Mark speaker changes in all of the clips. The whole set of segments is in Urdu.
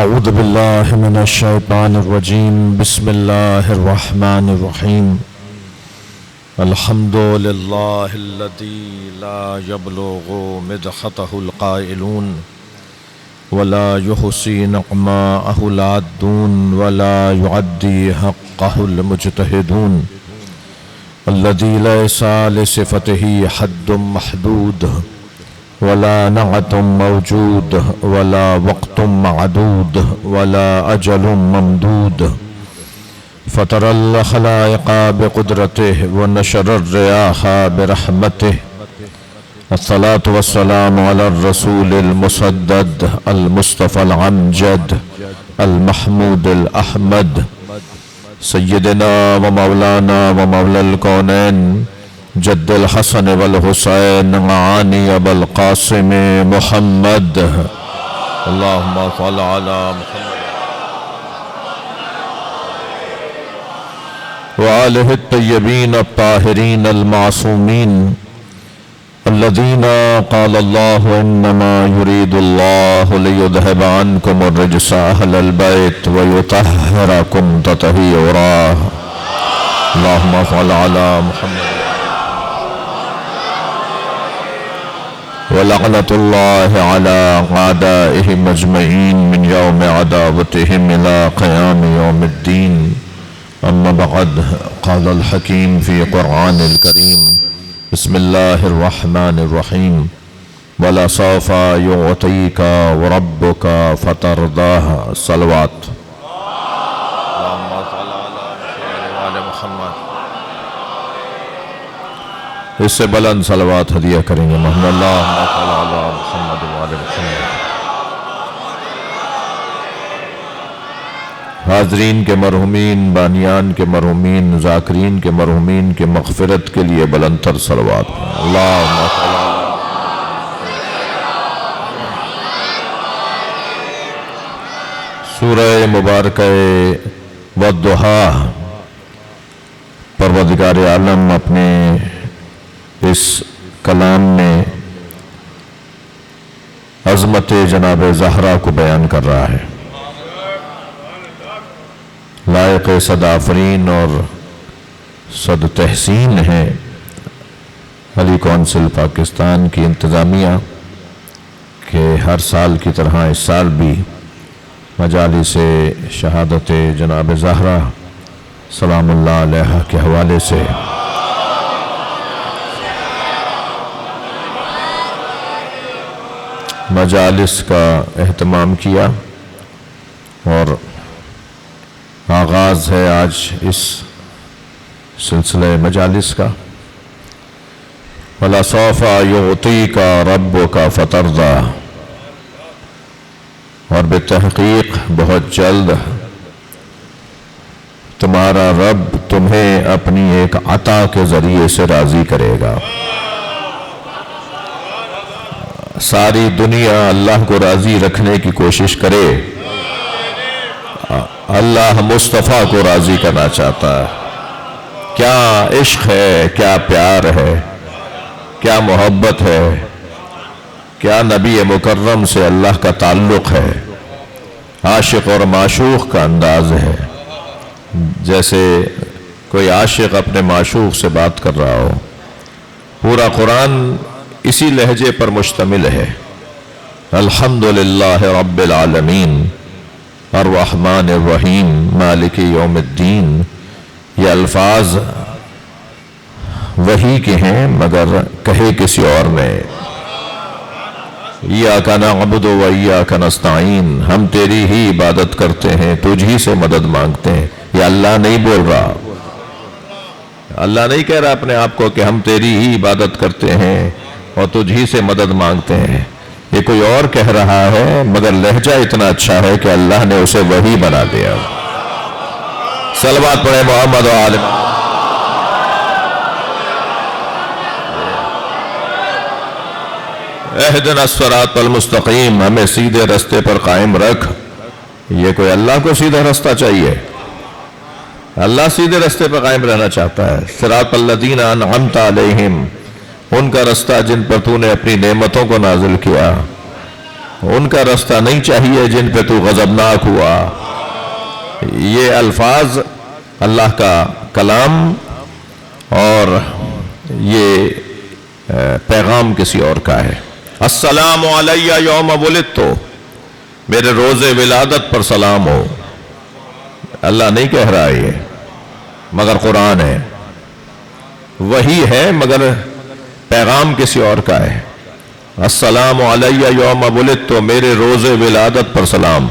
Speaker 1: اعوذ باللہ من الشیطان الرجیم بسم اللہ الرحمن الرحیم الحمد للہ الذی لا یبلغ مدحتہ القائلون ولا یحصی نعماءہ العادون ولا یعدی حقہ المجتہدون الذی لیس لصفتہ حد محدود ولا نعت موجود ولا وقت معدود ولا أجل ممدود فطر الخلائق بقدرته ونشر الرياح برحمته الصلاة والسلام على الرسول المسدد المصطفى العمجد المحمود الأحمد سيدنا ومولانا ومولى الكونين جد الحسن والحسین معانی ابو القاسم محمد اللہم صل علی محمد وآلہ الطیبین الطاہرین المعصومین الذین قال اللہ انما یرید اللہ لیذہب عنکم الرجس اہل البیت ویطہرکم تطہیرا اللہم صل علی محمد وَلَعْنَةُ اللَّهِ عَلَىٰ أَعْدَائِهِمْ أَجْمَعِينَ مِنْ يَوْمِ عَدَاوَتِهِمْ إِلَىٰ قِيَامِ يَوْمِ الدِّينِ أَمَّا بَعْدُ قَالَ الْحَكِيمُ فِي قُرْآنِ الْكَرِيمِ بسم اللَّهِ الرَّحْمَنِ الرَّحِيمِ وَلَسَوْفَ يُعْطِيكَ رَبُّكَ فَتَرْضَىٰ صلوات اس سے بلند صلوات ہدیہ کریں گے محمد اللہ محمد وعلی محمد۔ حاضرین کے مرحومین، بانیان کے مرحومین، ذاکرین کے مرحومین کے مغفرت کے لیے بلند تر صلوات اللہم صل علی۔ سورہ مبارکہ والضحیٰ پروردگار عالم اپنے اس کلام میں عظمت جناب زہرا کو بیان کر رہا ہے۔ لائق صد آفرین اور صد تحسین ہے علی کونسل پاکستان کی انتظامیہ کہ ہر سال کی طرح اس سال بھی مجالس شہادت جناب زہرا سلام اللہ علیہا کے حوالے سے مجالس کا اہتمام کیا، اور آغاز ہے آج اس سلسلہ مجالس کا۔ وَلَسَوْفَ يُعْطِيكَ رَبُّكَ فَتَرْضَىٰ، اور بتحقیق بہت جلد تمہارا رب تمہیں اپنی ایک عطا کے ذریعے سے راضی کرے گا۔ ساری دنیا اللہ کو راضی رکھنے کی کوشش کرے، اللہ مصطفیٰ کو راضی کرنا چاہتا ہے۔ کیا عشق ہے، کیا پیار ہے، کیا محبت ہے، کیا نبی مکرم سے اللہ کا تعلق ہے، عاشق اور معشوق کا انداز ہے، جیسے کوئی عاشق اپنے معشوق سے بات کر رہا ہو۔ پورا قرآن اسی لہجے پر مشتمل ہے۔ الحمدللہ رب العالمین الرحمن الرحیم مالک یوم الدین، یہ الفاظ وہی کے ہیں مگر کہے کسی اور نے۔ ایاک نعبد و ایاک نستعین، ہم تیری ہی عبادت کرتے ہیں، تجھ ہی سے مدد مانگتے ہیں۔ یہ اللہ نہیں بول رہا، اللہ نہیں کہہ رہا اپنے آپ کو کہ ہم تیری ہی عبادت کرتے ہیں اور تجھ ہی سے مدد مانگتے ہیں، یہ کوئی اور کہہ رہا ہے، مگر لہجہ اتنا اچھا ہے کہ اللہ نے اسے وہی بنا دیا۔ صلوات پڑھیں محمد و آل محمد۔ اہدنا الصراط المستقیم، ہمیں سیدھے رستے پر قائم رکھ۔ یہ کوئی اللہ کو سیدھا رستہ چاہیے؟ اللہ سیدھے رستے پر قائم رہنا چاہتا ہے۔ صراط الذین انعمت علیہم، ان کا رستہ جن پر تو نے اپنی نعمتوں کو نازل کیا۔ ان کا رستہ نہیں چاہیے جن پہ تو غضبناک ہوا۔ یہ الفاظ اللہ کا کلام اور یہ پیغام کسی اور کا ہے۔ السلام علیہ یوم ولدت، میرے روز ولادت پر سلام ہو۔ اللہ نہیں کہہ رہا یہ، مگر قرآن ہے، وہی ہے مگر پیغام کسی اور کا ہے۔ السلام علیہ یوم ولدت، میرے روز ولادت پر سلام۔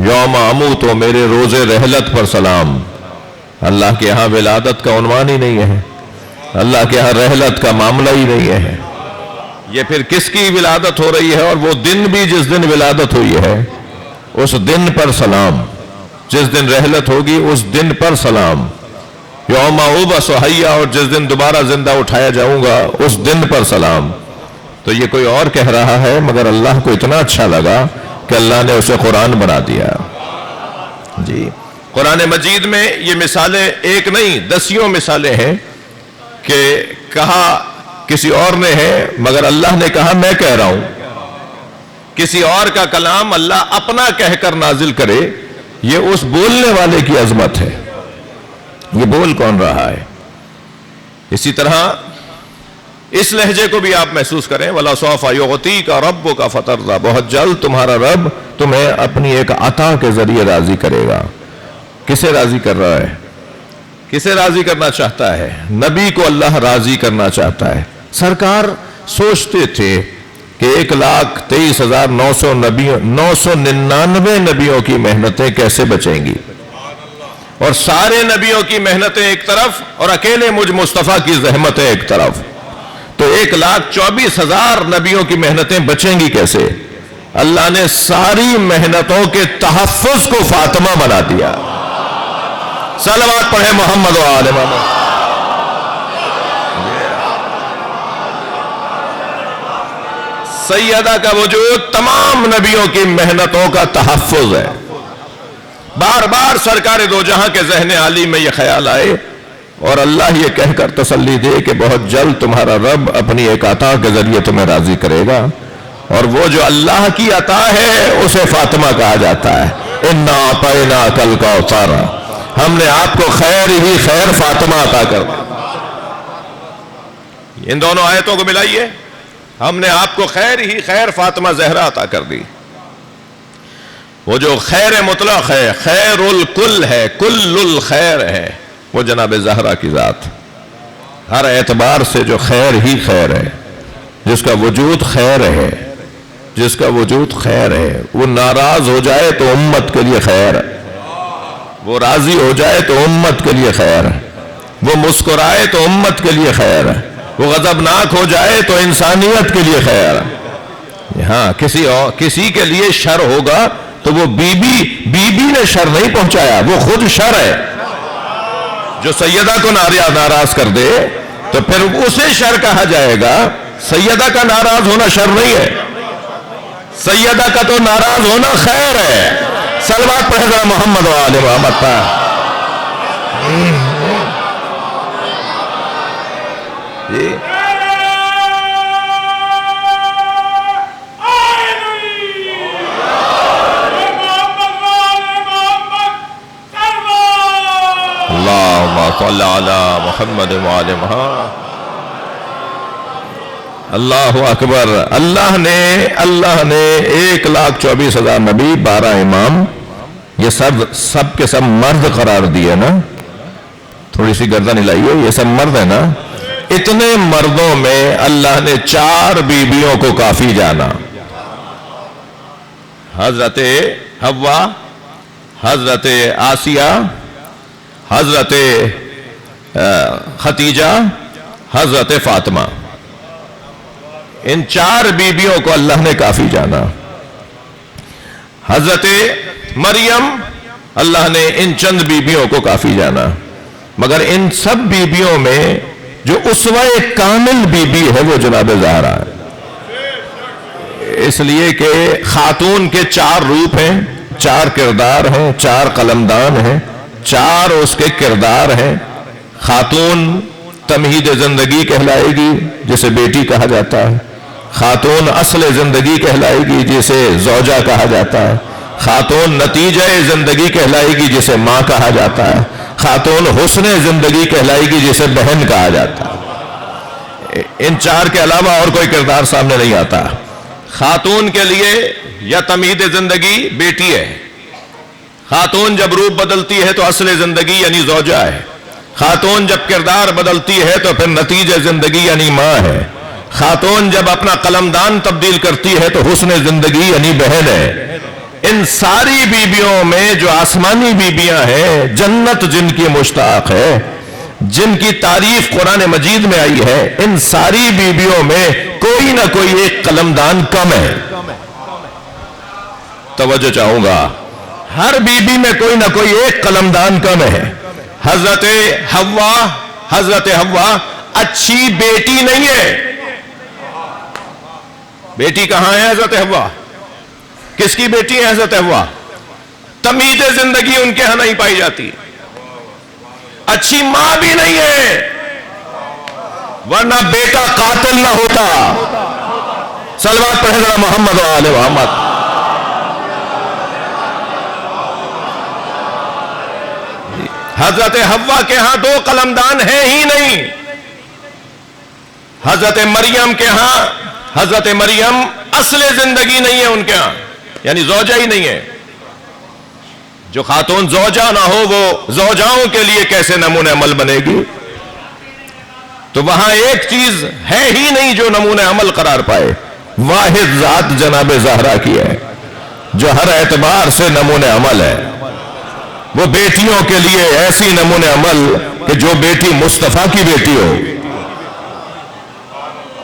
Speaker 1: یوم اموت، میرے روز رحلت پر سلام۔ اللہ کے ہاں ولادت کا عنوان ہی نہیں ہے، اللہ کے ہاں رحلت کا معاملہ ہی نہیں ہے۔ یہ پھر کس کی ولادت ہو رہی ہے؟ اور وہ دن بھی جس دن ولادت ہوئی ہے اس دن پر سلام، جس دن رحلت ہوگی اس دن پر سلام۔ یوم ابعث حیا، اور جس دن دوبارہ زندہ اٹھایا جاؤں گا اس دن پر سلام۔ تو یہ کوئی اور کہہ رہا ہے مگر اللہ کو اتنا اچھا لگا کہ اللہ نے اسے قرآن بنا دیا۔ جی، قرآن مجید میں یہ مثالیں ایک نہیں دسیوں مثالیں ہیں کہ کہا کسی اور نے ہے مگر اللہ نے کہا میں کہہ رہا ہوں۔ کسی اور کا کلام اللہ اپنا کہہ کر نازل کرے، یہ اس بولنے والے کی عظمت ہے۔ یہ بول کون رہا ہے؟ اسی طرح اس لہجے کو بھی آپ محسوس کریں، وَلَسَوْفَ يُعْطِيكَ رَبُّكَ فَتَرْضَىٰ، بہت جلد تمہارا رب تمہیں اپنی ایک عطا کے ذریعے راضی کرے گا۔ کسے راضی کر رہا ہے؟ کسے راضی کرنا چاہتا ہے؟ نبی کو اللہ راضی کرنا چاہتا ہے۔ سرکار سوچتے تھے کہ 1,23,999 نبیوں کی محنتیں کیسے بچیں گی، اور سارے نبیوں کی محنتیں ایک طرف اور اکیلے مجھ مصطفیٰ کی زحمتیں ایک طرف، تو 1,24,000 نبیوں کی محنتیں بچیں گی کیسے؟ اللہ نے ساری محنتوں کے تحفظ کو فاطمہ بنا دیا۔ صلوات پڑھے محمد و آل محمد۔ سیدہ کا وجود تمام نبیوں کی محنتوں کا تحفظ ہے۔ بار بار سرکار دو جہاں کے ذہن عالی میں یہ خیال آئے اور اللہ یہ کہہ کر تسلی دے کہ بہت جلد تمہارا رب اپنی ایک عطا کے ذریعے تمہیں راضی کرے گا، اور وہ جو اللہ کی عطا ہے اسے فاطمہ کہا جاتا ہے۔ اِنَّا أَعْطَيْنَاكَ الْكَوْثَرَ، ہم نے آپ کو خیر ہی خیر فاطمہ عطا کر دی۔ ان دونوں آیتوں کو ملائیے، ہم نے آپ کو خیر ہی خیر فاطمہ زہرا عطا کر دی۔ وہ جو خیر مطلق ہے، خیر الکل ہے، کل الخیر ہے، وہ جناب زہرا کی ذات، ہر اعتبار سے جو خیر ہی خیر ہے، جس کا وجود خیر ہے، جس کا وجود خیر ہے۔ وہ ناراض ہو جائے تو امت کے لیے خیر ہے، وہ راضی ہو جائے تو امت کے لیے خیر ہے، وہ مسکرائے تو امت کے لیے خیر ہے، وہ غضبناک ہو جائے تو انسانیت کے لیے خیر ہے۔ ہاں کسی کے لیے شر ہوگا تو وہ بی بی نے شر نہیں پہنچایا، وہ خود شر ہے۔ جو سیدہ کو ناراض کر دے تو پھر اسے شر کہا جائے گا۔ سیدہ کا ناراض ہونا شر نہیں ہے، سیدہ کا تو ناراض ہونا خیر ہے۔ صلوات پڑھے ذرا محمد و آل محمد پر۔ جی اللہم صلی علی محمد و آل محمد۔ اللہ اکبر۔ اللہ نے 1,24,000 نبی، 12 امام، یہ سب کے سب مرد قرار دیے نا، تھوڑی سی گردن ہلائیے، یہ سب مرد ہے نا۔ اتنے مردوں میں اللہ نے 4 بیویوں کو کافی جانا، حضرت حوا، حضرت آسیہ، حضرت خدیجہ، حضرت فاطمہ، ان 4 بیویوں کو اللہ نے کافی جانا۔ حضرت مریم اللہ نے ان چند بیویوں کو کافی جانا، مگر ان سب بیویوں میں جو اسوہ کامل بیوی ہے وہ جناب زہرا ہے۔ اس لیے کہ خاتون کے 4 روپ ہیں، 4 کردار ہیں، 4 قلمدان ہیں، 4 اس کے کردار ہیں۔ خاتون تمہید زندگی کہلائے گی، جسے بیٹی کہا جاتا ہے۔ خاتون اصل زندگی کہلائے گی جسے زوجہ کہا جاتا ہے، خاتون نتیجہ زندگی کہلائے گی جسے ماں کہا جاتا ہے، خاتون حسن زندگی کہلائے گی جسے بہن کہا جاتا ہے۔ ان چار کے علاوہ اور کوئی کردار سامنے نہیں آتا۔ خاتون کے لیے یا تمہید زندگی بیٹی ہے، خاتون جب روپ بدلتی ہے تو اصل زندگی یعنی زوجہ ہے، خاتون جب کردار بدلتی ہے تو پھر نتیجہ زندگی یعنی ماں ہے، خاتون جب اپنا قلمدان تبدیل کرتی ہے تو حسن زندگی یعنی بہن ہے۔ ان ساری بیبیوں میں جو آسمانی بیبیاں ہیں، جنت جن کی مشتاق ہے، جن کی تعریف قرآن مجید میں آئی ہے، ان ساری بیبیوں میں کوئی نہ کوئی ایک قلمدان کم ہے۔ توجہ چاہوں گا، ہر بیوی میں کوئی نہ کوئی ایک قلمدان کم ہے۔ حضرت حوا اچھی بیٹی نہیں ہے۔ بیٹی کہاں ہے حضرت حوا؟ کس کی بیٹی ہے حضرت حوا؟ تمہید زندگی ان کے ہاں نہیں پائی جاتی۔ اچھی ماں بھی نہیں ہے، ورنہ بیٹا قاتل نہ ہوتا۔ صلوات پڑھیں ذرا محمد و آل محمد۔ حضرت حوا کے ہاں دو قلمدان ہیں ہی نہیں۔ حضرت مریم کے ہاں، حضرت مریم اصل زندگی نہیں ہے ان کے ہاں، یعنی زوجہ ہی نہیں ہے۔ جو خاتون زوجہ نہ ہو وہ زوجاؤں کے لیے کیسے نمونہ عمل بنے گی؟ تو وہاں ایک چیز ہے ہی نہیں جو نمونہ عمل قرار پائے، واحد ذات جناب زہرا کی ہے جو ہر اعتبار سے نمونہ عمل ہے۔ وہ بیٹیوں کے لیے ایسی نمونہ عمل کہ جو بیٹی مصطفیٰ کی بیٹی ہو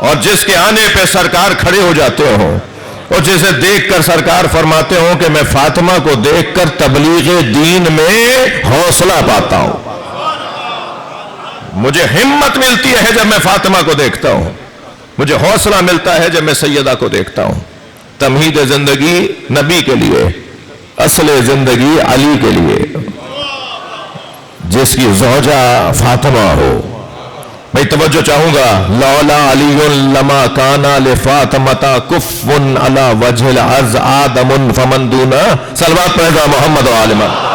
Speaker 1: اور جس کے آنے پہ سرکار کھڑے ہو جاتے ہوں اور جسے دیکھ کر سرکار فرماتے ہوں کہ میں فاطمہ کو دیکھ کر تبلیغ دین میں حوصلہ پاتا ہوں، مجھے ہمت ملتی ہے جب میں فاطمہ کو دیکھتا ہوں، مجھے حوصلہ ملتا ہے جب میں سیدہ کو دیکھتا ہوں۔ تمہید زندگی نبی کے لیے، اصل زندگی علی کے لیے، جس کی زوجہ فاطمہ ہو۔ میں توجہ چاہوں گا، لولا علی لما کانا لفاطمہ کف علی وجہ الارض آدم فمن دونا۔ صلوات پڑھیں محمد و آل محمد۔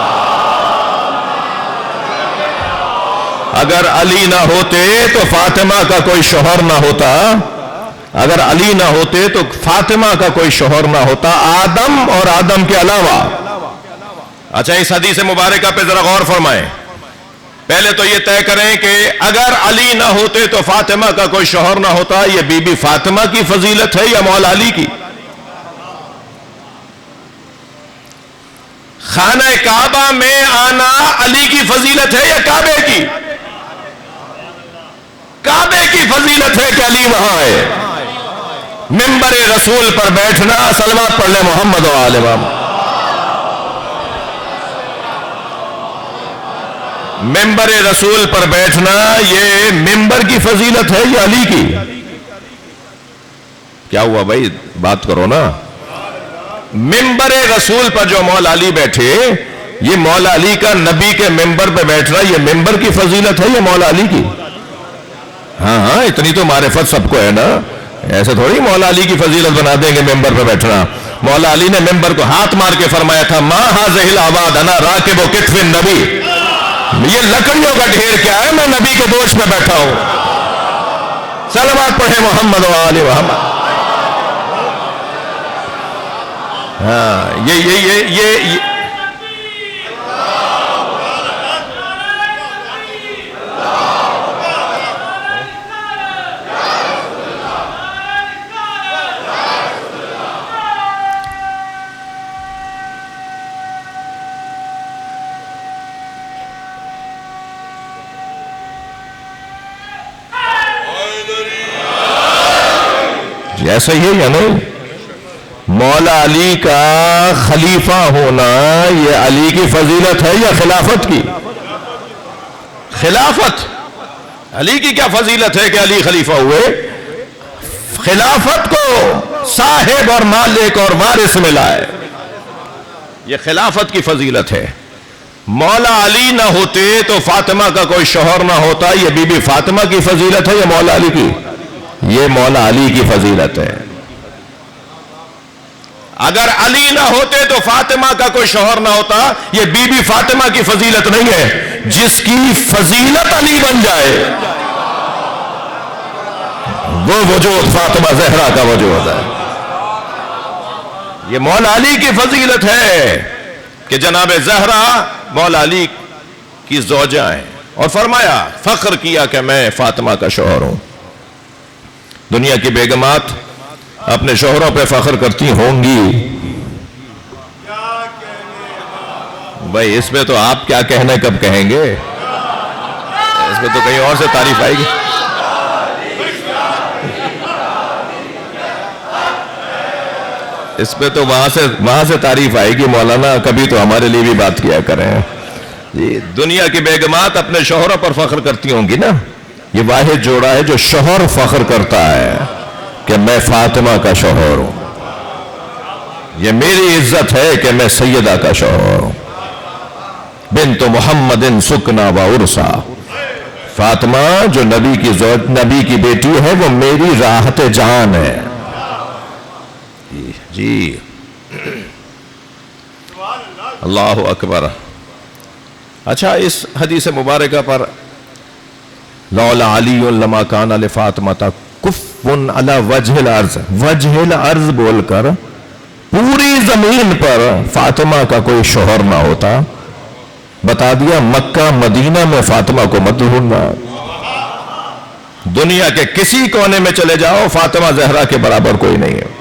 Speaker 1: اگر علی نہ ہوتے تو فاطمہ کا کوئی شوہر نہ ہوتا، اگر علی نہ ہوتے تو فاطمہ کا کوئی شوہر نہ ہوتا، آدم اور آدم کے علاوہ۔ اچھا، اس حدیث مبارکہ پہ ذرا غور فرمائیں۔ پہلے تو یہ طے کریں کہ اگر علی نہ ہوتے تو فاطمہ کا کوئی شوہر نہ ہوتا، یہ بی بی فاطمہ کی فضیلت ہے یا مولا علی کی؟ خانہ کعبہ میں آنا علی کی فضیلت ہے یا کعبے کی؟ کعبے کی فضیلت ہے کہ علی وہاں ہے۔ منبر رسول پر بیٹھنا، صلوات پڑھ لیں محمد و آل محمد۔ منبر رسول پر بیٹھنا یہ منبر کی فضیلت ہے یا علی کی؟ کیا ہوا بھائی، بات کرو نا۔ منبر رسول پر جو مولا علی بیٹھے، یہ مولا علی کا نبی کے منبر پہ بیٹھنا یہ منبر کی فضیلت ہے یا مولا علی کی؟ ہاں ہاں، اتنی تو معرفت سب کو ہے نا، ایسے تھوڑی مولا علی کی فضیلت بنا دیں گے منبر پہ بیٹھنا۔ مولا علی نے منبر کو ہاتھ مار کے فرمایا تھا، ما ھذہ الاعواد انا راکب کتف النبی، یہ لکڑیوں کا ڈھیر کیا ہے، میں نبی کے دوش میں بیٹھا ہوں۔ صلوات پڑھیں محمد و آل محمد۔ ہاں، یہ ایسا ہی ہے یا نہیں؟ مولا علی کا خلیفہ ہونا یہ علی کی فضیلت ہے یا خلافت کی؟ خلافت۔ علی کی کیا فضیلت ہے کہ علی خلیفہ ہوئے؟ خلافت کو صاحب اور مالک اور وارث ملا ہے، یہ خلافت کی فضیلت ہے۔ مولا علی نہ ہوتے تو فاطمہ کا کوئی شوہر نہ ہوتا، یہ بی بی فاطمہ کی فضیلت ہے یا مولا علی کی؟ یہ مولا علی کی فضیلت ہے۔ اگر علی نہ ہوتے تو فاطمہ کا کوئی شوہر نہ ہوتا. یہ بی بی فاطمہ کی فضیلت نہیں ہے، جس کی فضیلت علی بن جائے وہ وجود فاطمہ زہرا کا وجود ہے. یہ مولا علی کی فضیلت ہے کہ جناب زہرا مولا علی کی زوجہ ہیں، اور فرمایا فخر کیا کہ میں فاطمہ کا شوہر ہوں. دنیا کی بیگمات اپنے شوہروں پہ فخر کرتی ہوں گی. بھائی اس میں تو آپ کیا کہنے کب کہیں گے، اس میں تو کہیں اور سے تعریف آئے گی. اس پہ تو وہاں سے تعریف آئے گی. مولانا کبھی تو ہمارے لیے بھی بات کیا کریں. جی دنیا کی بیگمات اپنے شوہروں پر فخر کرتی ہوں گی نا. یہ واحد جوڑا ہے جو شوہر فخر کرتا ہے کہ میں فاطمہ کا شوہر ہوں. یہ میری عزت ہے کہ میں سیدہ کا شوہر ہوں. بنت محمد سکنا و عرسا. فاطمہ جو نبی کی بیٹی ہے وہ میری راحت جان ہے. جی اللہ اکبر. اچھا اس حدیث مبارکہ پر لولا علی لما کان لفاطمہ کف علی وجہ الارض، وجہ الارض بول کر پوری زمین پر فاطمہ کا کوئی شوہر نہ ہوتا. بتا دیا مکہ مدینہ میں فاطمہ کو مت ڈھونڈنا. دنیا کے کسی کونے میں چلے جاؤ فاطمہ زہرا کے برابر کوئی نہیں ہے.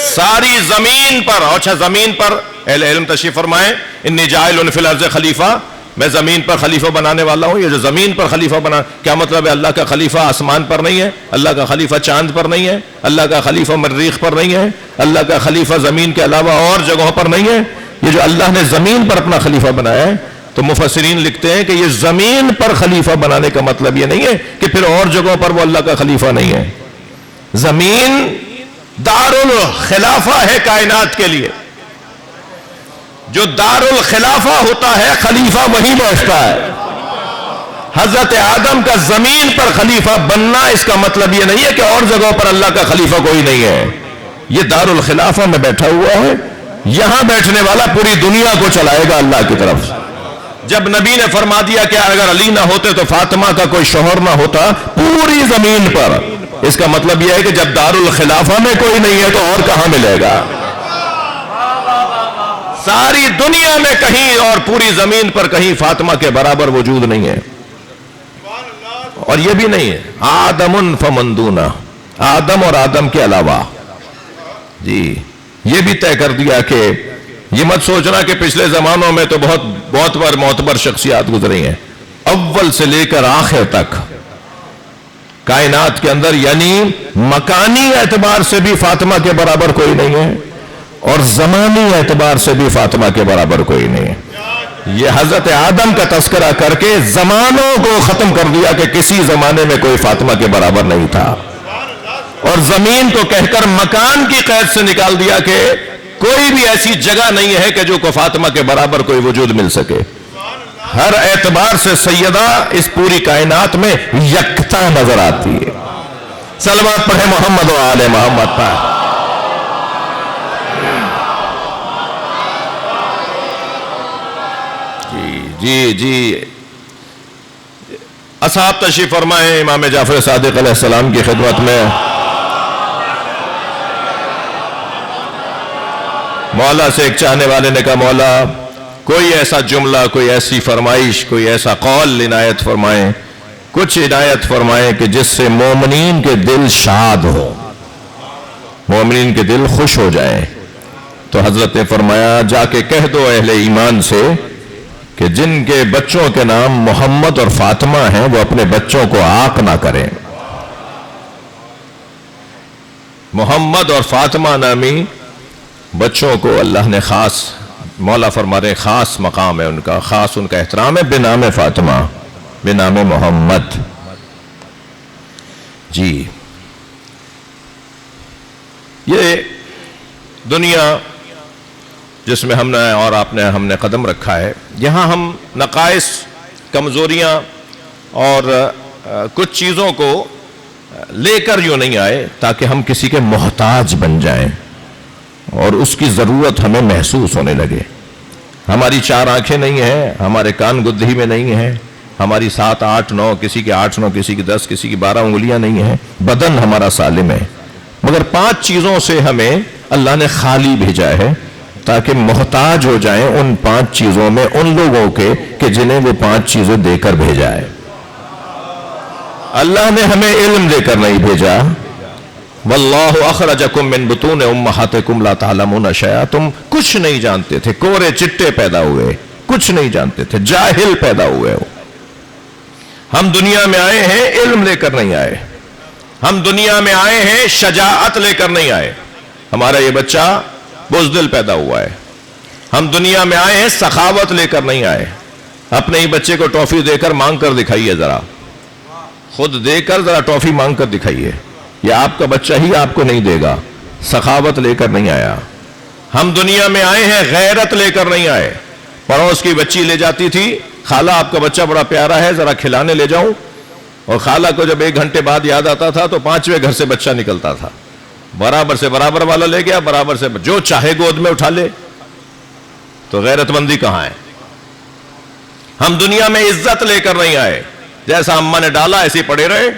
Speaker 1: ساری زمین پر. اچھا زمین پر اہل علم تشریف فرمائیں انی جاعل فی الارض خلیفہ، میں زمین پر خلیفہ بنانے والا ہوں. یہ جو زمین پر خلیفہ بنا کیا مطلب ہے؟ اللہ کا خلیفہ آسمان پر نہیں ہے، اللہ کا خلیفہ چاند پر نہیں ہے، اللہ کا خلیفہ مریخ پر نہیں ہے، اللہ کا خلیفہ زمین کے علاوہ اور جگہوں پر نہیں ہے. یہ جو اللہ نے زمین پر اپنا خلیفہ بنایا ہے تو مفسرین لکھتے ہیں کہ یہ زمین پر خلیفہ بنانے کا مطلب یہ نہیں ہے کہ پھر اور جگہوں پر وہ اللہ کا خلیفہ نہیں ہے. زمین دار الخلافہ ہے کائنات کے لیے. جو دار الخلافہ ہوتا ہے خلیفہ وہی بیٹھتا ہے. حضرت آدم کا زمین پر خلیفہ بننا اس کا مطلب یہ نہیں ہے کہ اور جگہوں پر اللہ کا خلیفہ کوئی نہیں ہے. یہ دار الخلافہ میں بیٹھا ہوا ہے، یہاں بیٹھنے والا پوری دنیا کو چلائے گا اللہ کی طرف. جب نبی نے فرما دیا کہ اگر علی نہ ہوتے تو فاطمہ کا کوئی شوہر نہ ہوتا پوری زمین پر، اس کا مطلب یہ ہے کہ جب دار الخلافہ میں کوئی نہیں ہے تو اور کہاں ملے گا؟ ساری دنیا میں کہیں اور پوری زمین پر کہیں فاطمہ کے برابر وجود نہیں ہے. اور یہ بھی نہیں ہے آدم فمن دونہ، آدم اور آدم کے علاوہ. جی یہ بھی طے کر دیا کہ یہ مت سوچنا کہ پچھلے زمانوں میں تو بہت بار معتبر شخصیات گزری ہیں. اول سے لے کر آخر تک کائنات کے اندر، یعنی مکانی اعتبار سے بھی فاطمہ کے برابر کوئی نہیں ہے اور زمانی اعتبار سے بھی فاطمہ کے برابر کوئی نہیں ہے. یہ حضرت آدم کا تذکرہ کر کے زمانوں کو ختم کر دیا کہ کسی زمانے میں کوئی فاطمہ کے برابر نہیں تھا، اور زمین کو کہہ کر مکان کی قید سے نکال دیا کہ کوئی بھی ایسی جگہ نہیں ہے کہ جو کو فاطمہ کے برابر کوئی وجود مل سکے. ہر اعتبار سے سیدہ اس پوری کائنات میں یکتا نظر آتی ہے. صلوات پڑھے محمد و آل محمد پر. جی اصحاب تشریف فرمائیں امام جعفر صادق علیہ السلام کی خدمت میں. مولا سے ایک چاہنے والے نے کہا مولا کوئی ایسا جملہ، کوئی ایسی فرمائش، کوئی ایسا قول عنایت فرمائیں، کچھ عنایت فرمائیں کہ جس سے مومنین کے دل شاد ہو، مومنین کے دل خوش ہو جائیں. تو حضرت نے فرمایا جا کے کہہ دو اہل ایمان سے کہ جن کے بچوں کے نام محمد اور فاطمہ ہیں وہ اپنے بچوں کو عاق نہ کریں. محمد اور فاطمہ نامی بچوں کو اللہ نے خاص، مولا فرما رہے خاص مقام ہے ان کا، خاص ان کا احترام ہے بنام فاطمہ بنام محمد. جی یہ دنیا جس میں ہم نے اور آپ نے ہم نے قدم رکھا ہے، یہاں ہم نقائص، کمزوریاں اور کچھ چیزوں کو لے کر یوں نہیں آئے تاکہ ہم کسی کے محتاج بن جائیں اور اس کی ضرورت ہمیں محسوس ہونے لگے. ہماری 4 آنکھیں نہیں ہیں, ہمارے کان گدھی میں نہیں ہیں, ہماری 7 8 9, کسی کی 8 9, کسی کی 10, کسی کی 12 انگلیاں نہیں ہیں, بدن ہمارا سالم ہے, مگر 5 چیزوں سے ہمیں اللہ نے خالی بھیجا ہے تاکہ محتاج ہو جائیں ان 5 چیزوں میں ان لوگوں کے کہ جنہیں وہ 5 چیزیں دے کر بھیجا ہے. اللہ نے ہمیں علم دے کر نہیں بھیجا. واللہ اخرجکم من بطون امہاتکم لا تعلمون شیئا, تم کچھ نہیں جانتے تھے, کورے چٹے پیدا ہوئے, کچھ نہیں جانتے تھے, جاہل پیدا ہوئے ہو. ہم دنیا میں آئے ہیں علم لے کر نہیں آئے, ہم دنیا میں آئے ہیں شجاعت لے کر نہیں آئے. ہمارا یہ بچہ بزدل پیدا ہوا ہے, ہم دنیا میں آئے ہیں سخاوت لے کر نہیں آئے. اپنے ہی بچے کو ٹافی دے کر مانگ کر دکھائیے, ذرا خود دے کر ذرا ٹافی مانگ کر دکھائیے, یا آپ کا بچہ ہی آپ کو نہیں دے گا. سخاوت لے کر نہیں آیا. ہم دنیا میں آئے ہیں غیرت لے کر نہیں آئے. پڑوس کی بچی لے جاتی تھی, خالہ آپ کا بچہ بڑا پیارا ہے, ذرا کھلانے لے جاؤں, اور خالہ کو جب 1 گھنٹے بعد یاد آتا تھا تو 5ویں گھر سے بچہ نکلتا تھا. برابر سے برابر والا لے گیا, برابر سے جو چاہے گود میں اٹھا لے. تو غیرت مندی کہاں ہے؟ ہم دنیا میں عزت لے کر نہیں آئے. جیسا اماں نے ڈالا ایسے پڑے رہے,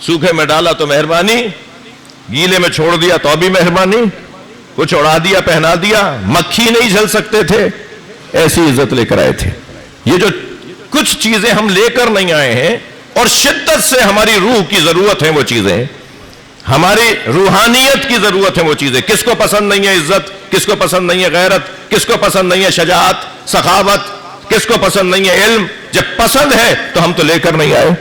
Speaker 1: سوکھے میں ڈالا تو مہربانی, گیلے میں چھوڑ دیا تو بھی مہربانی, کچھ اڑا دیا پہنا دیا, مکھی نہیں جھل سکتے تھے, ایسی عزت لے کر آئے تھے. یہ جو کچھ چیزیں ہم لے کر نہیں آئے ہیں اور شدت سے ہماری روح کی ضرورت ہے وہ چیزیں, ہماری روحانیت کی ضرورت ہے وہ چیزیں. کس کو پسند نہیں ہے عزت, کس کو پسند نہیں ہے غیرت, کس کو پسند نہیں ہے شجاعت سخاوت, کس کو پسند نہیں ہے علم؟ جب پسند ہے تو ہم تو لے کر نہیں آئے.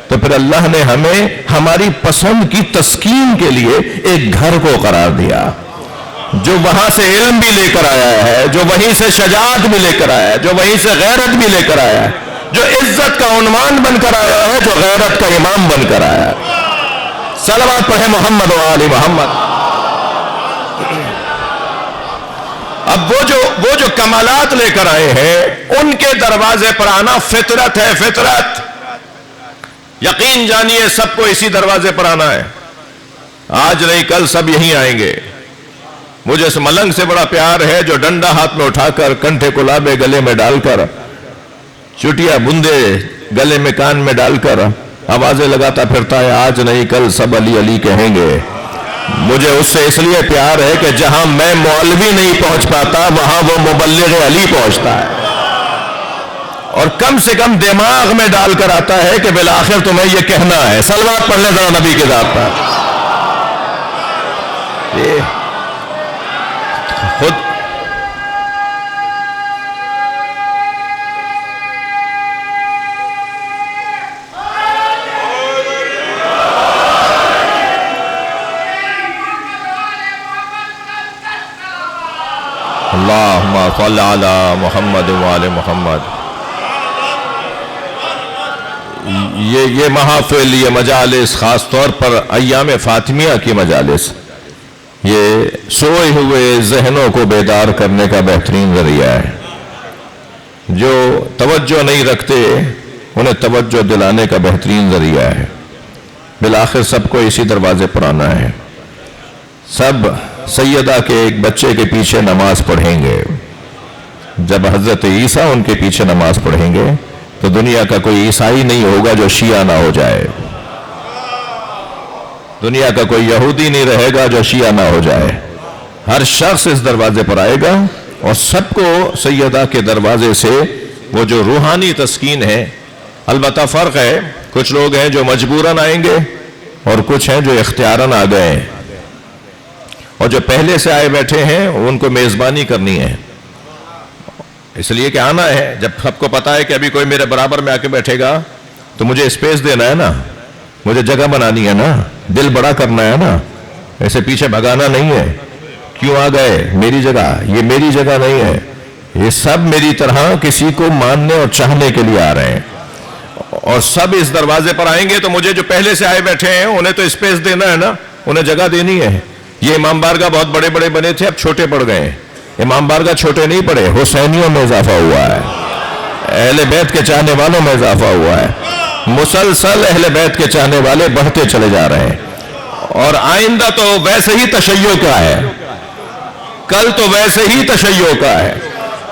Speaker 1: تو پھر اللہ نے ہمیں ہماری پسند کی تسکین کے لیے ایک گھر کو قرار دیا, جو وہاں سے علم بھی لے کر آیا ہے, جو وہیں سے شجاعت بھی لے کر آیا ہے, جو وہیں سے غیرت بھی لے کر آیا ہے, جو عزت کا عنوان بن کر آیا ہے, جو غیرت کا امام بن کر آیا ہے. صلوات پڑھیں محمد و آل محمد. اب وہ جو کمالات لے کر آئے ہیں ان کے دروازے پر آنا فطرت ہے, فطرت. یقین جانیے سب کو اسی دروازے پر آنا ہے. آج نہیں کل سب یہیں آئیں گے. مجھے اس ملنگ سے بڑا پیار ہے جو ڈنڈا ہاتھ میں اٹھا کر, کنٹھے کلابے گلے میں ڈال کر, چٹیا بندے گلے میں کان میں ڈال کر آوازیں لگاتا پھرتا ہے, آج نہیں کل سب علی علی کہیں گے. مجھے اس سے اس لیے پیار ہے کہ جہاں میں مولوی نہیں پہنچ پاتا وہاں وہ مبلغ علی پہنچتا ہے, اور کم سے کم دماغ میں ڈال کر آتا ہے کہ بالآخر تمہیں یہ کہنا ہے. صلوات پڑھ لیں ذرا نبی کی ذات پر. خود اللہم صل علی محمد وآل محمد. یہ محافل, یہ مجالس, خاص طور پر ایام فاطمیہ کی مجالس, یہ سوئے ہوئے ذہنوں کو بیدار کرنے کا بہترین ذریعہ ہے. جو توجہ نہیں رکھتے انہیں توجہ دلانے کا بہترین ذریعہ ہے. بالآخر سب کو اسی دروازے پر آنا ہے. سب سیدہ کے ایک بچے کے پیچھے نماز پڑھیں گے. جب حضرت عیسیٰ ان کے پیچھے نماز پڑھیں گے تو دنیا کا کوئی عیسائی نہیں ہوگا جو شیعہ نہ ہو جائے, دنیا کا کوئی یہودی نہیں رہے گا جو شیعہ نہ ہو جائے. ہر شخص اس دروازے پر آئے گا اور سب کو سیدہ کے دروازے سے وہ جو روحانی تسکین ہے. البتہ فرق ہے, کچھ لوگ ہیں جو مجبوراً آئیں گے اور کچھ ہیں جو اختیاراً آ گئے ہیں, اور جو پہلے سے آئے بیٹھے ہیں ان کو میزبانی کرنی ہے. اس لیے کہ آنا ہے, جب سب کو پتا ہے کہ ابھی کوئی میرے برابر میں آ کے بیٹھے گا تو مجھے اسپیس دینا ہے نا, مجھے جگہ بنانی ہے نا, دل بڑا کرنا ہے نا, ایسے پیچھے بھگانا نہیں ہے. کیوں آ گئے میری جگہ, یہ میری جگہ نہیں ہے. یہ سب میری طرح کسی کو ماننے اور چاہنے کے لیے آ رہے ہیں, اور سب اس دروازے پر آئیں گے تو مجھے جو پہلے سے آئے بیٹھے ہیں انہیں تو اسپیس دینا ہے نا, انہیں جگہ دینی ہے. یہ امام بارگاہ بہت بڑے بڑے بنے تھے, اب چھوٹے پڑ گئے ہیں. امام بارگاہ چھوٹے نہیں پڑے, حسینیوں میں اضافہ ہوا ہے, اہل بیت کے چاہنے والوں میں اضافہ ہوا ہے. مسلسل اہل بیت کے چاہنے والے بڑھتے چلے جا رہے ہیں, اور آئندہ تو ویسے ہی تشیع کا ہے. کل تو ویسے ہی تشیع کا ہے،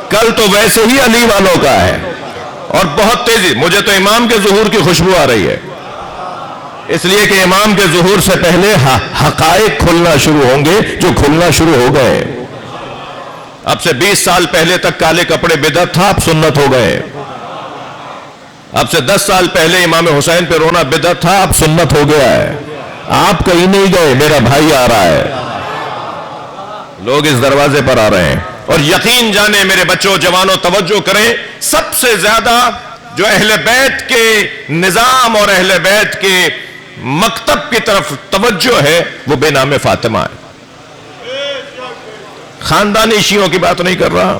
Speaker 1: کل تو ویسے ہی علی والوں کا ہے، اور بہت تیزی، مجھے تو امام کے ظہور کی خوشبو آ رہی ہے، اس لیے کہ امام کے ظہور سے پہلے حقائق کھلنا شروع ہوں گے جو کھلنا شروع ہو گئے۔ اب سے 20 سال پہلے تک کالے کپڑے بدعت تھا، اب سنت ہو گئے۔ اب سے 10 سال پہلے امام حسین پہ رونا بدعت تھا، اب سنت ہو گیا ہے۔ آپ کہیں نہیں گئے، میرا بھائی آ رہا ہے، لوگ اس دروازے پر آ رہے ہیں۔ اور یقین جانے میرے بچوں جوانوں، توجہ کریں، سب سے زیادہ جو اہل بیت کے نظام اور اہل بیت کے مکتب کی طرف توجہ ہے وہ بے نام فاطمہ ہے۔ خاندانی شیعوں کی بات نہیں کر رہا،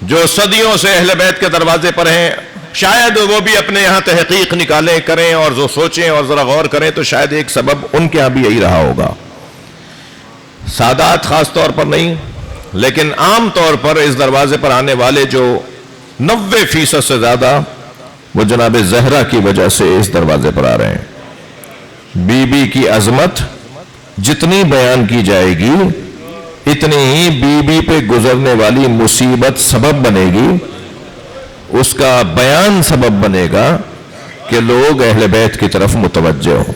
Speaker 1: جو صدیوں سے اہل بیت کے دروازے پر ہیں، شاید وہ بھی اپنے یہاں تحقیق نکالیں کریں اور جو سوچیں اور ذرا غور کریں تو شاید ایک سبب ان کے یہاں بھی یہی رہا ہوگا۔ سادات خاص طور پر نہیں، لیکن عام طور پر اس دروازے پر آنے والے جو 90% سے زیادہ وہ جناب زہرا کی وجہ سے اس دروازے پر آ رہے ہیں۔ بی بی کی عظمت جتنی بیان کی جائے گی اتنی ہی بی بی پہ گزرنے والی مصیبت سبب بنے گی، اس کا بیان سبب بنے گا کہ لوگ اہل بیت کی طرف متوجہ ہوں۔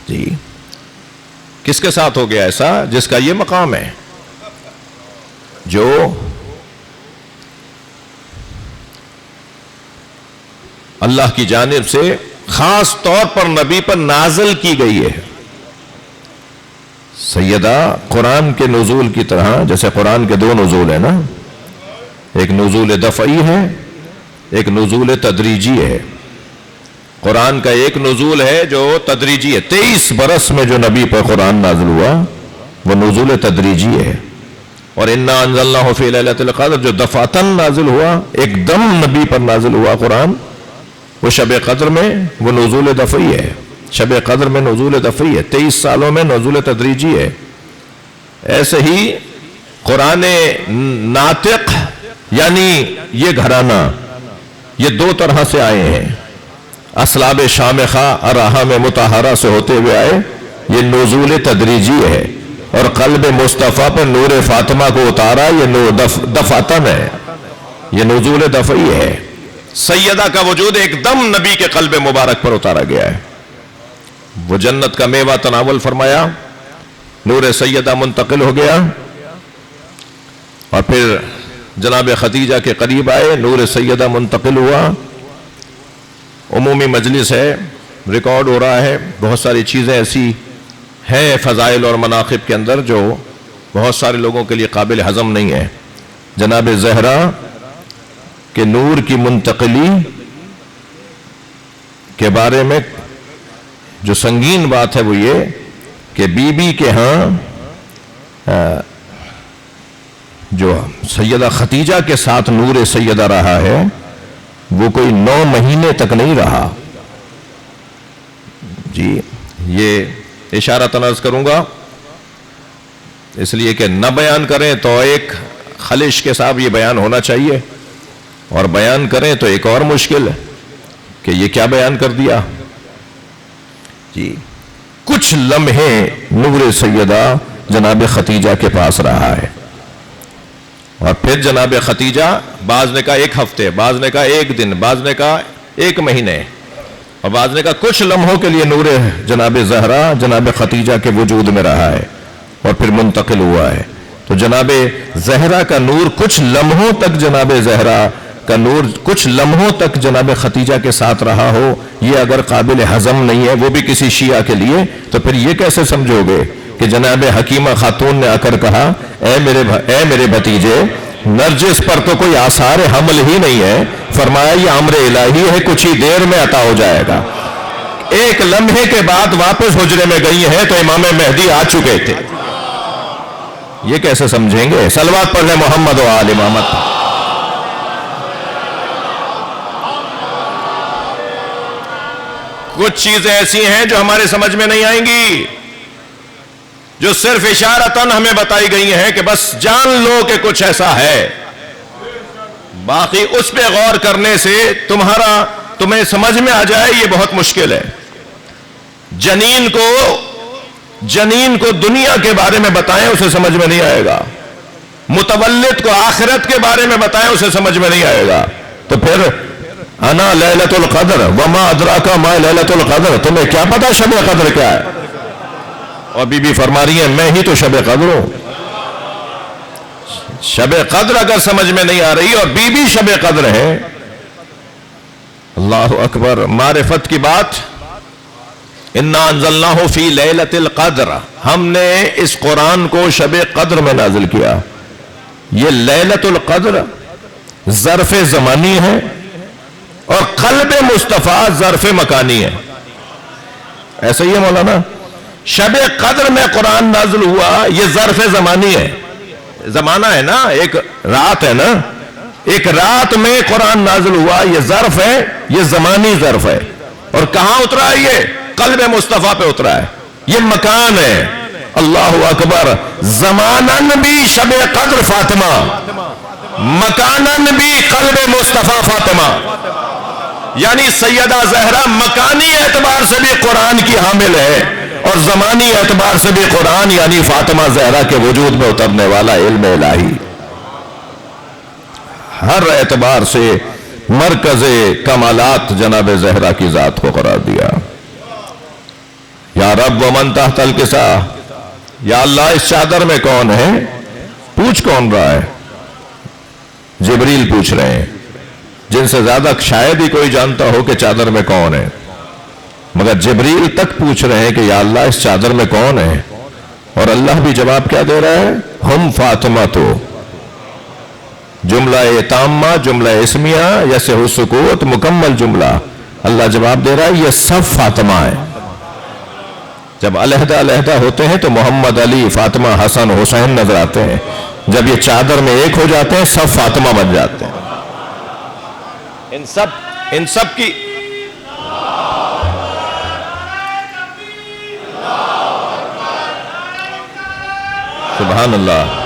Speaker 1: جی کس کے ساتھ ہو گیا ایسا؟ جس کا یہ مقام ہے، جو اللہ کی جانب سے خاص طور پر نبی پر نازل کی گئی ہے۔ سیدہ قرآن کے نزول کی طرح، جیسے قرآن کے 2 نزول ہیں نا، ایک نزول دفعی ہے، ایک نزول تدریجی ہے۔ قرآن کا ایک نزول ہے جو تدریجی ہے، 23 برس میں جو نبی پر قرآن نازل ہوا وہ نزول تدریجی ہے۔ اور انا انزلناہ فی لیلۃ القدر جو دفعتاً نازل ہوا، ایک دم نبی پر نازل ہوا قرآن، وہ شب قدر میں وہ نزول دفعی ہے۔ شب قدر میں نزول دفعی ہے، 23 سالوں میں نزول تدریجی ہے۔ ایسے ہی قرآن ناطق یعنی یہ گھرانہ، یہ 2 طرح سے آئے ہیں۔ اسلاب شامخہ ارحام مطہرہ سے ہوتے ہوئے آئے، یہ نزول تدریجی ہے۔ اور قلب مصطفیٰ پر نور فاطمہ کو اتارا، یہ دفعتاً ہے، یہ نزول دفعی ہے۔ سیدہ کا وجود ایک دم نبی کے قلب مبارک پر اتارا گیا ہے۔ وہ جنت کا میوہ تناول فرمایا، نور سیدہ منتقل ہو گیا، اور پھر جناب خدیجہ کے قریب آئے، نور سیدہ منتقل ہوا۔ عمومی مجلس ہے، ریکارڈ ہو رہا ہے، بہت ساری چیزیں ایسی ہیں فضائل اور مناقب کے اندر جو بہت سارے لوگوں کے لیے قابل ہضم نہیں ہے۔ جناب زہرا کے نور کی منتقلی کے بارے میں جو سنگین بات ہے وہ یہ کہ بی بی کے ہاں جو سیدہ خدیجہ کے ساتھ نور سیدہ رہا ہے وہ کوئی 9 مہینے تک نہیں رہا۔ جی یہ اشارہ عرض کروں گا اس لیے کہ نہ بیان کریں تو ایک خلش کے ساتھ یہ بیان ہونا چاہیے، اور بیان کریں تو ایک اور مشکل ہے کہ یہ کیا بیان کر دیا۔ جی کچھ لمحے نور سیدہ جناب خدیجہ کے پاس رہا ہے، اور پھر جناب خدیجہ، بعض نے کہا 1 ہفتے، بعض نے کہا 1 دن، بعض نے کہا 1 مہینے، اور بعض نے کہا کچھ لمحوں کے لیے نور جناب زہرا جناب خدیجہ کے وجود میں رہا ہے اور پھر منتقل ہوا ہے۔ تو جناب زہرا کا نور کچھ لمحوں تک، جناب زہرا کا نور کچھ لمحوں تک جناب خدیجہ کے ساتھ رہا ہو، یہ اگر قابل ہضم نہیں ہے وہ بھی کسی شیعہ کے لیے، تو پھر یہ کیسے سمجھو گے کہ جناب حکیمہ خاتون نے آ کر کہا اے میرے بھتیجے، نرجس پر تو کوئی آثار حمل ہی نہیں ہے، فرمایا یہ امر الہی ہے، کچھ ہی دیر میں عطا ہو جائے گا۔ 1 لمحے کے بعد واپس حجرے میں گئی ہے تو امام مہدی آ چکے تھے۔ یہ کیسے سمجھیں گے؟ صلوات پڑھ لیں محمد و آل محمد۔ کچھ چیزیں ایسی ہیں جو ہمارے سمجھ میں نہیں آئیں گی، جو صرف اشارتاً ہمیں بتائی گئی ہیں کہ بس جان لو کہ کچھ ایسا ہے، باقی اس پہ غور کرنے سے تمہیں سمجھ میں آ جائے یہ بہت مشکل ہے۔ جنین کو جنین کو دنیا کے بارے میں بتائیں اسے سمجھ میں نہیں آئے گا، متولد کو آخرت کے بارے میں بتائیں اسے سمجھ میں نہیں آئے گا. تو پھر انا لیلۃ القدر وما ادراک ما لیلۃ القدر، تمہیں کیا پتا شب قدر کیا ہے؟ اور بی بی فرما رہی ہے میں ہی تو شب قدر ہوں. شب قدر اگر سمجھ میں نہیں آ رہی اور بی بی شب قدر ہے، اللہ اکبر. معرفت کی بات، انا انزلناہ فی لیلۃ القدر، ہم نے اس قرآن کو شب قدر میں نازل کیا. یہ لیلۃ القدر ظرف زمانی ہے اور قلب مصطفیٰ ظرف مکانی ہے. ایسا ہی ہے مولانا؟ شب قدر میں قرآن نازل ہوا، یہ ظرف زمانی ہے. زمانہ ہے نا، ایک رات ہے نا، ایک رات میں قرآن نازل ہوا، یہ ظرف ہے، یہ زمانی ظرف ہے. اور کہاں اترا ہے؟ یہ قلب مصطفیٰ پہ اترا ہے. یہ مکان ہے. اللہ اکبر. زمانن بھی شب قدر فاطمہ، مکانن بھی قلب مصطفیٰ فاطمہ. یعنی سیدہ زہرا مکانی اعتبار سے بھی قرآن کی حامل ہے اور زمانی اعتبار سے بھی قرآن یعنی فاطمہ زہرا کے وجود میں اترنے والا علم الہی. ہر اعتبار سے مرکز کمالات جناب زہرا کی ذات کو قرار دیا. یا رب ومن تحت الکسا، یا اللہ اس چادر میں کون ہے؟ پوچھ کون رہا ہے؟ جبریل پوچھ رہے ہیں، جن سے زیادہ شاید ہی کوئی جانتا ہو کہ چادر میں کون ہے، مگر جبریل تک پوچھ رہے ہیں کہ یا اللہ اس چادر میں کون ہے. اور اللہ بھی جواب کیا دے رہا ہے؟ ہم فاطمہ. تو جملہ تامہ، جملہ اسمیہ، یسع السکوت، مکمل جملہ. اللہ جواب دے رہا ہے یہ سب فاطمہ ہے. جب علیحدہ علیحدہ ہوتے ہیں تو محمد، علی، فاطمہ، حسن، حسین نظر آتے ہیں. جب یہ چادر میں ایک ہو جاتے ہیں سب فاطمہ بن جاتے ہیں. ان سب کی سبحان اللہ.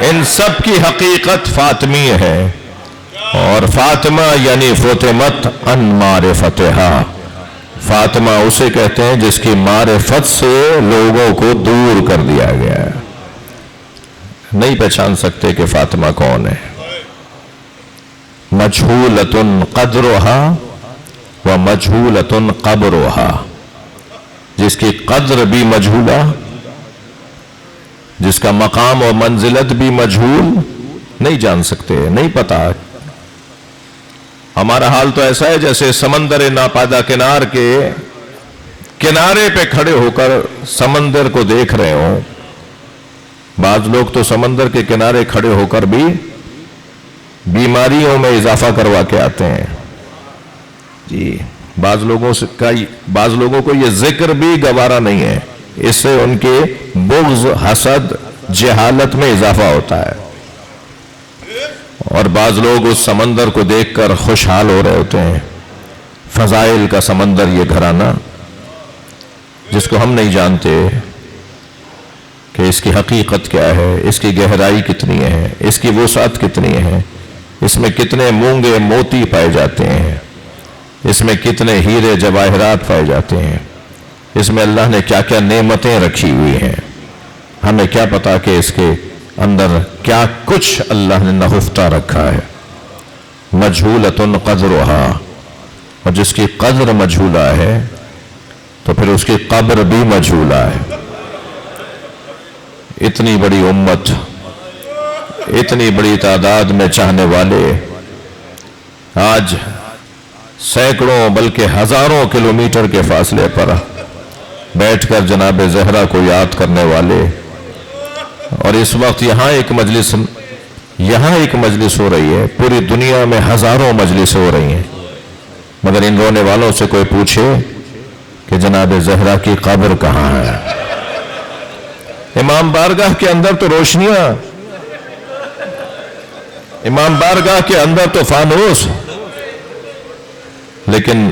Speaker 1: ان سب کی حقیقت فاطمی ہے، اور فاطمہ یعنی فطمت عن معرفتہا. فاطمہ اسے کہتے ہیں جس کی معرفت سے لوگوں کو دور کر دیا گیا ہے. نہیں پہچان سکتے کہ فاطمہ کون ہے. مجہولۃ قدرہا و مجہولۃ قبرہا، جس کی قدر بھی مجہولہ، جس کا مقام و منزلت بھی مجہول. نہیں جان سکتے، نہیں پتا. ہمارا حال تو ایسا ہے جیسے سمندر ناپائیدہ کنار کے کنارے پہ کھڑے ہو کر سمندر کو دیکھ رہے ہوں. بعض لوگ تو سمندر کے کنارے کھڑے ہو کر بھی بیماریوں میں اضافہ کروا کے آتے ہیں. جی بعض لوگوں کو یہ ذکر بھی گوارا نہیں ہے، اس سے ان کے بغض، حسد، جہالت میں اضافہ ہوتا ہے. اور بعض لوگ اس سمندر کو دیکھ کر خوشحال ہو رہے ہوتے ہیں. فضائل کا سمندر یہ گھرانہ جس کو ہم نہیں جانتے کہ اس کی حقیقت کیا ہے، اس کی گہرائی کتنی ہے، اس کی وسعت کتنی ہے، اس میں کتنے مونگے موتی پائے جاتے ہیں، اس میں کتنے ہیرے جواہرات پائے جاتے ہیں، اس میں اللہ نے کیا کیا نعمتیں رکھی ہوئی ہیں. ہمیں کیا پتا کہ اس کے اندر کیا کچھ اللہ نے نہفتہ رکھا ہے. مجہولۃ قدرہا، اور جس کی قدر مجہولہ ہے تو پھر اس کی قبر بھی مجہولہ ہے. اتنی بڑی امت، اتنی بڑی تعداد میں چاہنے والے آج سینکڑوں بلکہ ہزاروں کلومیٹر کے فاصلے پر بیٹھ کر جناب زہرا کو یاد کرنے والے. اور اس وقت یہاں ایک مجلس ہو رہی ہے، پوری دنیا میں ہزاروں مجلس ہو رہی ہیں، مگر ان رونے والوں سے کوئی پوچھے کہ جناب زہرا کی قبر کہاں ہے. امام بارگاہ کے اندر تو روشنیاں، امام بارگاہ کے اندر تو فانوس، لیکن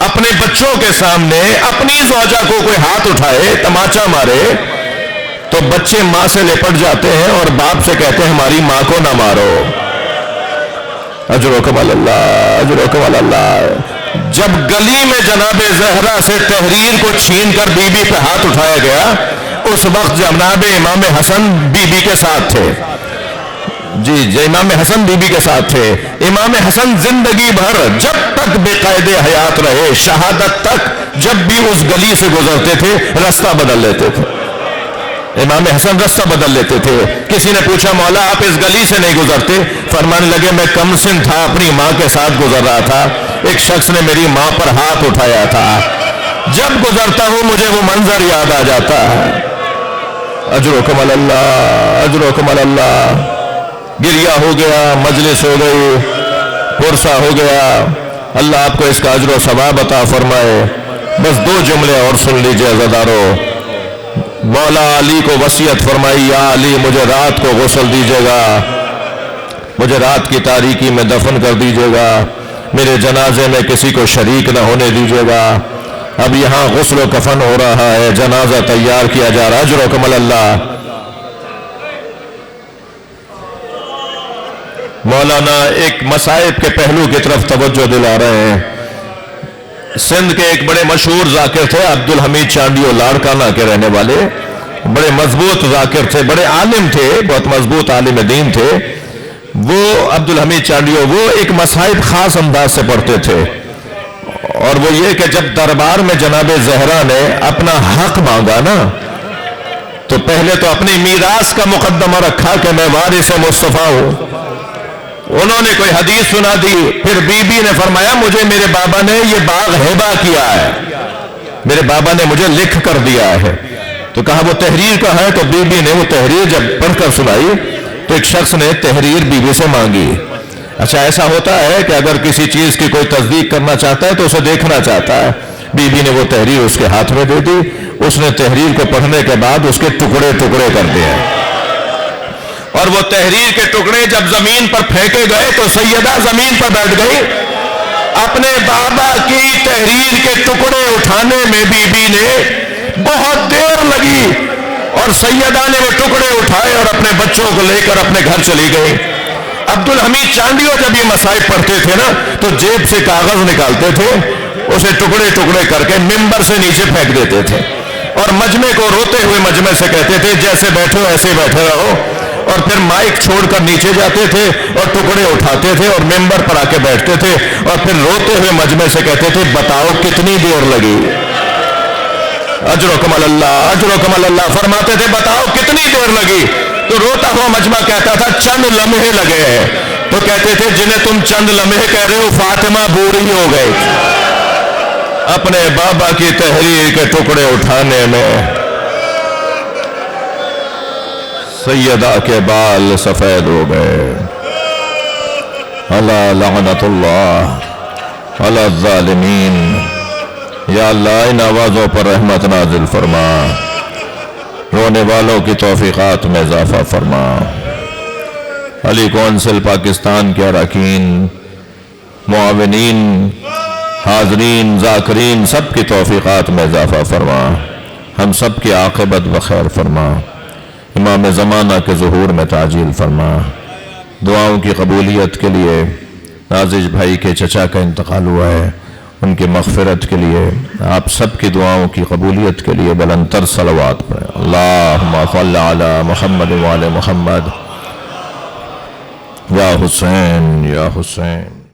Speaker 1: اپنے بچوں کے سامنے اپنی زوجہ کو کوئی ہاتھ اٹھائے، تماچا مارے، تو بچے ماں سے لپٹ جاتے ہیں اور باپ سے کہتے ہیں ہماری ماں کو نہ مارو۔ اجرکم اللہ، اجرکم اللہ۔ جب گلی میں جناب زہرا سے تحریر کو چھین کر بی بی پہ ہاتھ اٹھایا گیا، اس وقت جناب امام حسن بی بی کے ساتھ تھے۔ جی امام حسن بی بی کے ساتھ تھے۔ امام حسن زندگی بھر جب تک بے قید حیات رہے، شہادت تک جب بھی اس گلی سے گزرتے تھے رستہ بدل لیتے تھے۔ امام حسن رستہ بدل لیتے تھے۔ کسی نے پوچھا مولا آپ اس گلی سے نہیں گزرتے؟ فرمانے لگے میں کم سن تھا، اپنی ماں کے ساتھ گزر رہا تھا، ایک شخص نے میری ماں پر ہاتھ اٹھایا تھا، جب گزرتا ہوں مجھے وہ منظر یاد آ جاتا ہے۔ اجرکم اللہ، اجرکم اللہ۔ گریہ ہو گیا، مجلس ہو گئی، پرسہ ہو گیا۔ اللہ آپ کو اس کا اجر و ثواب عطا فرمائے۔ بس دو جملے اور سن لیجئے عزیزانو۔ مولا علی کو وصیت فرمائی، یا علی مجھے رات کو غسل دیجیے گا، مجھے رات کی تاریکی میں دفن کر دیجیے گا، میرے جنازے میں کسی کو شریک نہ ہونے دیجیے گا۔ اب یہاں غسل و کفن ہو رہا ہے، جنازہ تیار کیا جا رہا ہے۔ اجرکم اللہ۔ مولانا ایک مصائب کے پہلو کی طرف توجہ دلا رہے ہیں۔ سندھ کے ایک بڑے مشہور ذاکر تھے، عبدالحمید چانڈیو لاڑکانہ کے رہنے والے، بڑے مضبوط ذاکر تھے، بڑے عالم تھے، بہت مضبوط عالم دین تھے۔ وہ عبدالحمید چانڈیو وہ ایک مصائب خاص انداز سے پڑھتے تھے، اور وہ یہ کہ جب دربار میں جناب زہرا نے اپنا حق مانگا نا، تو پہلے تو اپنی میراث کا مقدمہ رکھا کہ میں وارث مصطفیٰ ہوں۔ انہوں نے کوئی حدیث سنا دی، پھر بی بی نے فرمایا مجھے میرے بابا نے یہ باغ ہبہ کیا ہے، میرے بابا نے مجھے لکھ کر دیا ہے۔ تو کہا وہ تحریر کا ہے، تو بی بی نے وہ تحریر جب پڑھ کر سنائی تو ایک شخص نے تحریر بی بی سے مانگی۔ اچھا ایسا ہوتا ہے کہ اگر کسی چیز کی کوئی تصدیق کرنا چاہتا ہے تو اسے دیکھنا چاہتا ہے۔ بی بی نے وہ تحریر اس کے ہاتھ میں دے دی، اس نے تحریر کو پڑھنے کے بعد اس کے ٹکڑے ٹکڑے کر دیے، اور وہ تحریر کے ٹکڑے جب زمین پر پھینکے گئے تو سیدہ زمین پر بیٹھ گئی۔ اپنے بابا کی تحریر کے ٹکڑے اٹھانے میں بی بی نے بہت دیر لگی، اور سیدہ نے وہ ٹکڑے اٹھائے اور اپنے بچوں کو لے کر اپنے گھر چلی گئی۔ عبدالحمید چانڈیو جب یہ مصائب پڑھتے تھے نا تو جیب سے کاغذ نکالتے تھے، اسے ٹکڑے ٹکڑے کر کے ممبر سے نیچے پھینک دیتے تھے، اور مجمع کو روتے ہوئے مجمع سے کہتے تھے جیسے بیٹھے ہو ایسے بیٹھے رہو، اور پھر مائک چھوڑ کر نیچے جاتے تھے اور ٹکڑے اٹھاتے تھے اور ممبر پر آ کے بیٹھتے تھے، اور پھر روتے ہوئے مجمع سے کہتے تھے بتاؤ کتنی دیر لگی۔ اجرکم اللہ، اجرکم اللہ۔ فرماتے تھے بتاؤ کتنی دیر لگی، تو روتا ہوا مجمع کہتا تھا چند لمحے لگے ہیں، تو کہتے تھے جنہیں تم چند لمحے کہہ رہے ہو فاطمہ بوڑھی ہو گئی اپنے بابا کی تحریر کے ٹکڑے اٹھانے میں۔ سیدہ کے بال سفید ہو گئے۔ اللہ لعنت اللہ علی الظالمین۔ یا اللہ ان آوازوں پر رحمت نازل فرما، رونے والوں کی توفیقات میں اضافہ فرما۔ علی کونسل پاکستان کے اراکین، معاونین، حاضرین، ذاکرین سب کی توفیقات میں اضافہ فرما، ہم سب کی عاقبت بخیر فرما، امام زمانہ کے ظہور میں تعجیل فرما۔ دعاؤں کی قبولیت کے لیے نازش بھائی کے چچا کا انتقال ہوا ہے، ان کی مغفرت کے لیے آپ سب کی دعاؤں کی قبولیت کے لیے بلند تر صلوات پڑھیں۔ اللہم صل علی محمد وعلی محمد۔ یا حسین یا حسین۔